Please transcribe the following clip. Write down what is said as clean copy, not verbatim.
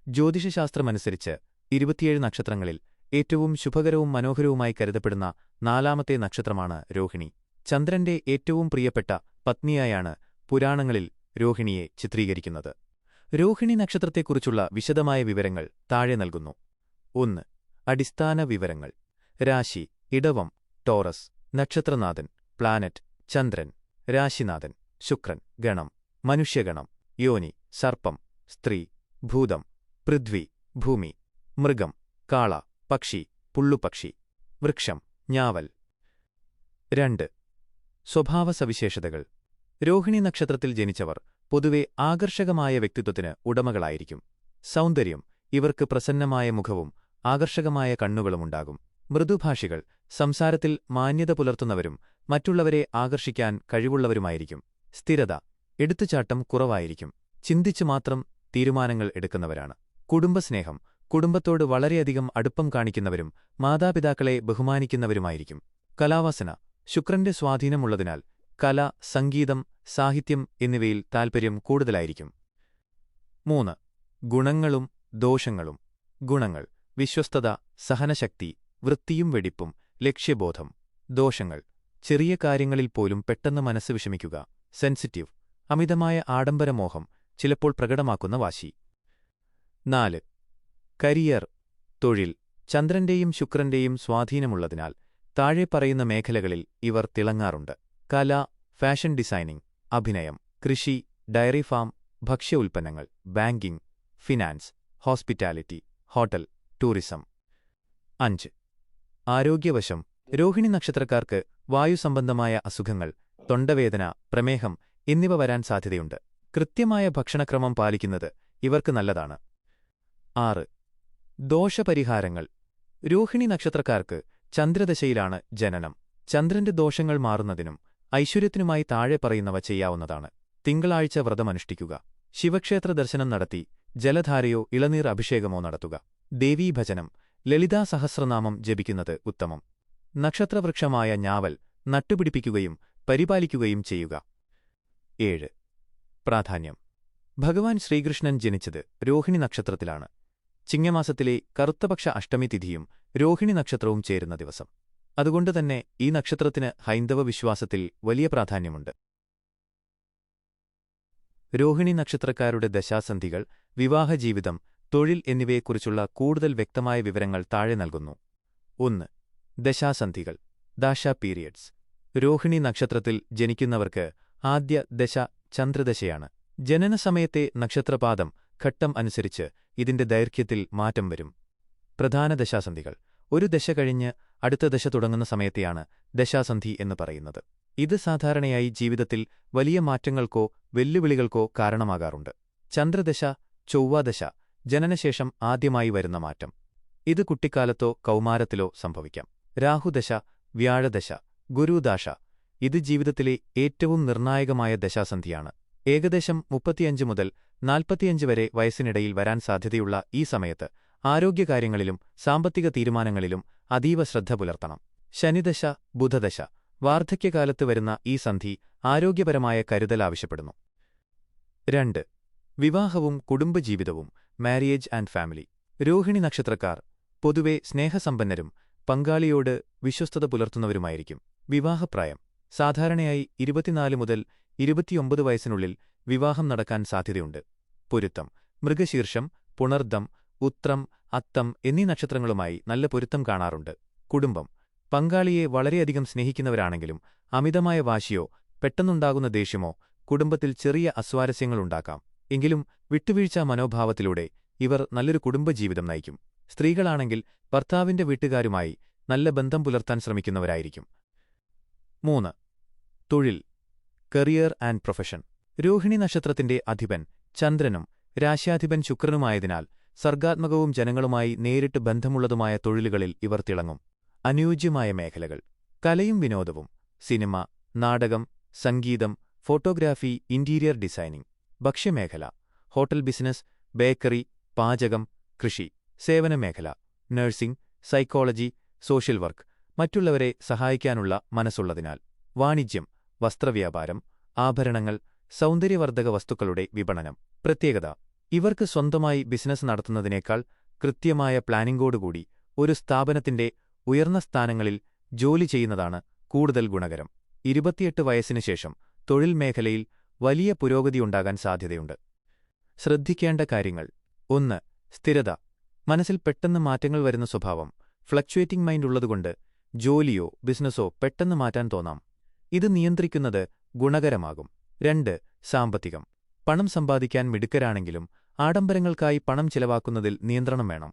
ജ്യോതിഷശാസ്ത്രമനുസരിച്ച് 27 നക്ഷത്രങ്ങളിൽ ഏറ്റവും ശുഭകരവും മനോഹരവുമായി കരുതപ്പെടുന്ന 4ാമത്തെ നക്ഷത്രമാണ് രോഹിണി. ചന്ദ്രന്റെ ഏറ്റവും പ്രിയപ്പെട്ട പത്നിയായാണ് പുരാണങ്ങളിൽ രോഹിണിയെ ചിത്രീകരിക്കുന്നത്. രോഹിണി നക്ഷത്രത്തെക്കുറിച്ചുള്ള വിശദമായ വിവരങ്ങൾ താഴെ നൽകുന്നു. 1. അടിസ്ഥാന വിവരങ്ങൾ. രാശി: ഇടവം, ടോറസ്. നക്ഷത്രനാഥൻ: പ്ലാനറ്റ് ചന്ദ്രൻ. രാശിനാഥൻ: ശുക്രൻ. ഗണം: മനുഷ്യഗണം. യോനി: സർപ്പം, സ്ത്രീ. ഭൂതം: പൃഥ്വി, ഭൂമി. മൃഗം: കാള, പക്ഷി, പുള്ളുപക്ഷി. വൃക്ഷം: ഞാവൽ. 2. സ്വഭാവസവിശേഷതകൾ. രോഹിണി നക്ഷത്രത്തിൽ ജനിച്ചവർ പൊതുവെ ആകർഷകമായ വ്യക്തിത്വത്തിന് ഉടമകളായിരിക്കും. സൗന്ദര്യം: ഇവർക്ക് പ്രസന്നമായ മുഖവും ആകർഷകമായ കണ്ണുകളുമുണ്ടാകും. മൃദുഭാഷികൾ: സംസാരത്തിൽ മാന്യത പുലർത്തുന്നവരും മറ്റുള്ളവരെ ആകർഷിക്കാൻ കഴിവുള്ളവരുമായിരിക്കും. സ്ഥിരത: എടുത്തുചാട്ടം കുറവായിരിക്കും. ചിന്തിച്ചു മാത്രം തീരുമാനങ്ങൾ എടുക്കുന്നവരാണ്. കുടുംബസ്നേഹം: കുടുംബത്തോട് വളരെയധികം അടുപ്പം കാണിക്കുന്നവരും മാതാപിതാക്കളെ ബഹുമാനിക്കുന്നവരുമായിരിക്കും. കലാവാസന: ശുക്രന്റെ സ്വാധീനമുള്ളതിനാൽ കല, സംഗീതം, സാഹിത്യം എന്നിവയിൽ താൽപര്യം കൂടുതലായിരിക്കും. 3. ഗുണങ്ങളും ദോഷങ്ങളും. ഗുണങ്ങൾ: വിശ്വസ്തത, സഹനശക്തി, വൃത്തിയും വെടിപ്പും, ലക്ഷ്യബോധം. ദോഷങ്ങൾ: ചെറിയ കാര്യങ്ങളിൽ പോലും പെട്ടെന്ന് മനസ്സ് വിഷമിക്കുക, സെൻസിറ്റീവ്, അമിതമായ ആഡംബരമോഹം, ചിലപ്പോൾ പ്രകടമാക്കുന്ന വാശി. 4. കരിയർ, തൊഴിൽ. ചന്ദ്രന്റെയും ശുക്രന്റെയും സ്വാധീനമുള്ളതിനാൽ താഴെ പറയുന്ന മേഖലകളിൽ ഇവർ തിളങ്ങാറുണ്ട്. കല, ഫാഷൻ ഡിസൈനിംഗ്, അഭിനയം, കൃഷി, ഡയറി ഫാം, ഭക്ഷ്യ ഉൽപ്പന്നങ്ങൾ, banking, finance, hospitality, hotel, tourism. 5. ആരോഗ്യവശം. രോഹിണി നക്ഷത്രക്കാർക്ക് വായുസംബന്ധമായ അസുഖങ്ങൾ, തൊണ്ടവേദന, പ്രമേഹം എന്നിവ വരാൻ സാധ്യതയുണ്ട്. കൃത്യമായ ഭക്ഷണക്രമം പാലിക്കുന്നത് ഇവർക്ക് നല്ലതാണ്. 6. ദോഷപരിഹാരങ്ങൾ. രോഹിണി നക്ഷത്രക്കാർക്ക് ചന്ദ്രദശയിലാണ് ജനനം. ചന്ദ്രന്റെ ദോഷങ്ങൾ മാറുന്നതിനും ഐശ്വര്യത്തിനുമായി താഴെ പറയുന്നവ ചെയ്യാവുന്നതാണ്. തിങ്കളാഴ്ച വ്രതമനുഷ്ഠിക്കുക. ശിവക്ഷേത്ര ദർശനം നടത്തി ജലധാരയോ ഇളനീർ അഭിഷേകമോ നടത്തുക. ദേവീഭജനം, ലളിതാ സഹസ്രനാമം ജപിക്കുന്നത് ഉത്തമം. നക്ഷത്രവൃക്ഷമായ ഞാവൽ നട്ടുപിടിപ്പിക്കുകയും പരിപാലിക്കുകയും ചെയ്യുക. 7. പ്രാധാന്യം. ഭഗവാൻ ശ്രീകൃഷ്ണൻ ജനിച്ചത് രോഹിണി നക്ഷത്രത്തിലാണ്. ചിങ്ങമാസത്തിലെ കറുത്തപക്ഷ അഷ്ടമി തിഥിയും രോഹിണി നക്ഷത്രവും ചേരുന്ന ദിവസം. അതുകൊണ്ടുതന്നെ ഈ നക്ഷത്രത്തിന് ഹൈന്ദവ വിശ്വാസത്തിൽ വലിയ പ്രാധാന്യമുണ്ട്. രോഹിണി നക്ഷത്രക്കാരുടെ ദശാസന്ധികൾ, വിവാഹജീവിതം, തൊഴിൽ എന്നിവയെക്കുറിച്ചുള്ള കൂടുതൽ വ്യക്തമായ വിവരങ്ങൾ താഴെ നൽകുന്നു. 1. ദശാസന്ധികൾ, ദാശാ പീരിയഡ്സ്. രോഹിണി നക്ഷത്രത്തിൽ ജനിക്കുന്നവർക്ക് ആദ്യ ദശ ചന്ദ്രദശയാണ്. ജനനസമയത്തെ നക്ഷത്രപാദം ഘട്ടം അനുസരിച്ച് ഇതിന്റെ ദൈർഘ്യത്തിൽ മാറ്റം വരും. പ്രധാന ദശാസന്ധികൾ. ഒരു ദശ കഴിഞ്ഞ് അടുത്ത ദശ തുടങ്ങുന്ന സമയത്തെയാണ് ദശാസന്ധി എന്ന് പറയുന്നത്. ഇത് സാധാരണയായി ജീവിതത്തിൽ വലിയ മാറ്റങ്ങൾക്കോ വെല്ലുവിളികൾക്കോ കാരണമാകാറുണ്ട്. ചന്ദ്രദശ, ചൊവ്വാദശ. ജനനശേഷം ആദ്യമായി വരുന്ന മാറ്റം. ഇത് കുട്ടിക്കാലത്തോ കൗമാരത്തിലോ സംഭവിക്കാം. രാഹുദശ, വ്യാഴദശ, ഗുരുദാശ. ഇത് ജീവിതത്തിലെ ഏറ്റവും നിർണായകമായ ദശാസന്ധിയാണ്. ഏകദേശം 35 മുതൽ 45 വരെ വയസ്സിനിടയിൽ വരാൻ സാധ്യതയുള്ള ഈ സമയത്ത് ആരോഗ്യകാര്യങ്ങളിലും സാമ്പത്തിക തീരുമാനങ്ങളിലും അതീവ ശ്രദ്ധ പുലർത്തണം. ശനിദശ, ബുധദശ. വാർദ്ധക്യകാലത്ത് വരുന്ന ഈ സന്ധി ആരോഗ്യപരമായ കരുതൽ ആവശ്യപ്പെടുന്നു. 2. വിവാഹവും കുടുംബജീവിതവും, മാരിയേജ് ആൻഡ് ഫാമിലി. രോഹിണി നക്ഷത്രക്കാർ പൊതുവെ സ്നേഹസമ്പന്നരും പങ്കാളിയോട് വിശ്വസ്തത പുലർത്തുന്നവരുമായിരിക്കും. വിവാഹപ്രായം. സാധാരണയായി 24 മുതൽ 29 വയസ്സിനുള്ളിൽ വിവാഹം നടക്കാൻ സാധ്യതയുണ്ട്. പൊരുത്തം. മൃഗശീർഷം, പുണർദം, ഉത്രം, അത്തം എന്നീ നക്ഷത്രങ്ങളുമായി നല്ല പൊരുത്തം കാണാറുണ്ട്. കുടുംബം. പങ്കാളിയെ വളരെയധികം സ്നേഹിക്കുന്നവരാണെങ്കിലും അമിതമായ വാശിയോ പെട്ടെന്നുണ്ടാകുന്ന ദേഷ്യമോ കുടുംബത്തിൽ ചെറിയ അസ്വാരസ്യങ്ങളുണ്ടാക്കാം. എങ്കിലും വിട്ടുവീഴ്ചാ മനോഭാവത്തിലൂടെ ഇവർ നല്ലൊരു കുടുംബജീവിതം നയിക്കും. സ്ത്രീകളാണെങ്കിൽ ഭർത്താവിന്റെ വീട്ടുകാരുമായി നല്ല ബന്ധം പുലർത്താൻ ശ്രമിക്കുന്നവരായിരിക്കും. 3. തൊഴിൽ, കരിയർ ആൻഡ് പ്രൊഫഷൻ. രോഹിണി നക്ഷത്രത്തിന്റെ അധിപൻ ചന്ദ്രനും രാശ്യാധിപൻ ശുക്രനുമായതിനാൽ സർഗാത്മകവും ജനങ്ങളുമായി നേരിട്ട് ബന്ധമുള്ളതുമായ തൊഴിലുകളിൽ ഇവർ തിളങ്ങും. അനുയോജ്യമായ മേഖലകൾ. കലയും വിനോദവും, സിനിമ, നാടകം, സംഗീതം, ഫോട്ടോഗ്രാഫി, ഇന്റീരിയർ ഡിസൈനിംഗ്. ഭക്ഷ്യമേഖല. ഹോട്ടൽ ബിസിനസ്, ബേക്കറി, പാചകം, കൃഷി. സേവനമേഖല. Nursing, psychology, social work. മറ്റുള്ളവരെ സഹായിക്കാനുള്ള മനസ്സുള്ളതിനാൽ. വാണിജ്യം. വസ്ത്രവ്യാപാരം, ആഭരണങ്ങൾ, സൗന്ദര്യവർദ്ധക വസ്തുക്കളുടെ വിപണനം. പ്രത്യേകത. ഇവർക്ക് സ്വന്തമായി ബിസിനസ് നടത്തുന്നതിനേക്കാൾ കൃത്യമായ പ്ലാനിംഗോടുകൂടി ഒരു സ്ഥാപനത്തിന്റെ ഉയർന്ന സ്ഥാനങ്ങളിൽ ജോലി ചെയ്യുന്നതാണ് കൂടുതൽ ഗുണകരം. 28 വയസ്സിന് ശേഷം തൊഴിൽ മേഖലയിൽ വലിയ പുരോഗതിയുണ്ടാകാൻ സാധ്യതയുണ്ട്. ശ്രദ്ധിക്കേണ്ട കാര്യങ്ങൾ: 1. സ്ഥിരത. മനസ്സിൽ പെട്ടെന്ന് മാറ്റങ്ങൾ വരുന്ന സ്വഭാവം, ഫ്ലക്ച്വേറ്റിംഗ് മൈൻഡ് ഉള്ളതുകൊണ്ട് ജോലിയോ ബിസിനസ്സോ പെട്ടെന്ന് മാറ്റാൻ തോന്നാം. ഇത് നിയന്ത്രിക്കുന്നത് ഗുണകരമാകും. 2. സാമ്പത്തികം. പണം സമ്പാദിക്കാൻ മിടുക്കരാണെങ്കിലും ആഡംബരങ്ങൾക്കായി പണം ചിലവാക്കുന്നതിൽ നിയന്ത്രണം വേണം.